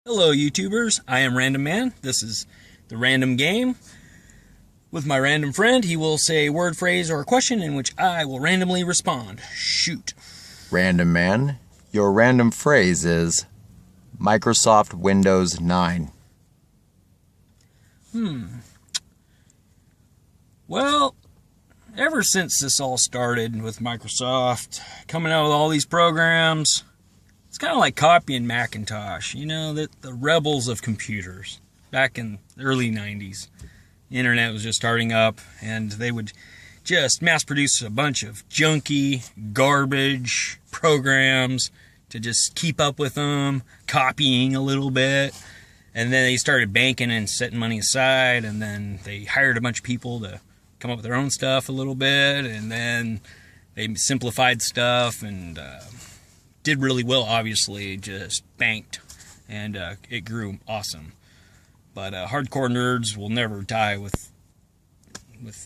Hello YouTubers, I am RandomMan. This is the random game. With my random friend, he will say a word, phrase, or a question in which I will randomly respond. Shoot. RandomMan, your random phrase is Microsoft Windows 9. Well, ever since this all started with Microsoft coming out with all these programs, it's kind of like copying Macintosh, you know, the rebels of computers back in the early 90s. The internet was just starting up, and they would just mass produce a bunch of junky, garbage programs to just keep up with them, copying a little bit. And then they started banking and setting money aside, and then they hired a bunch of people to come up with their own stuff a little bit, and then they simplified stuff and did really well, obviously, just banked, and it grew awesome. But hardcore nerds will never die with,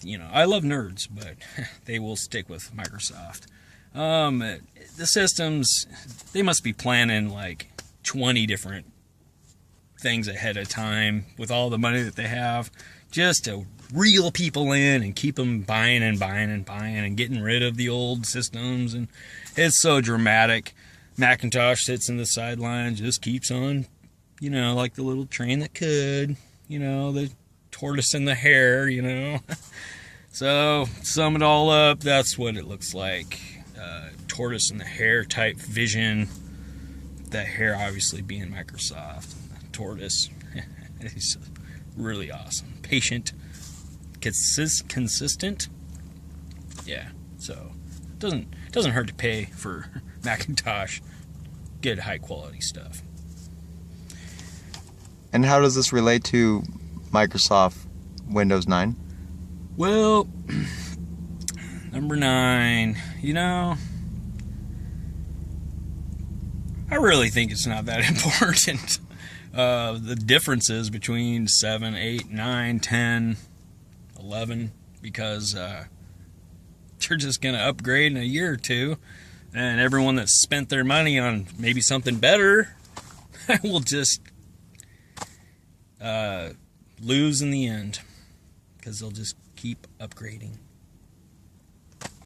you know, I love nerds, but they will stick with Microsoft. The systems, they must be planning like 20 different things ahead of time with all the money that they have, just to reel people in and keep them buying and buying and buying and getting rid of the old systems. And it's so dramatic. Macintosh sits in the sidelines, just keeps on, you know, like the little train that could, you know, the tortoise and the hare, you know. So, sum it all up, that's what it looks like. Tortoise and the hare type vision. The hare obviously being Microsoft. The tortoise is really awesome. Patient. Consistent. Yeah, so it doesn't hurt to pay for Macintosh. Good high quality stuff. And how does this relate to Microsoft Windows 9? Well, number 9, you know, I really think it's not that important. The differences between 7, 8, 9, 10, 11, because they're just going to upgrade in a year or two, and everyone that's spent their money on maybe something better will just lose in the end, because they'll just keep upgrading.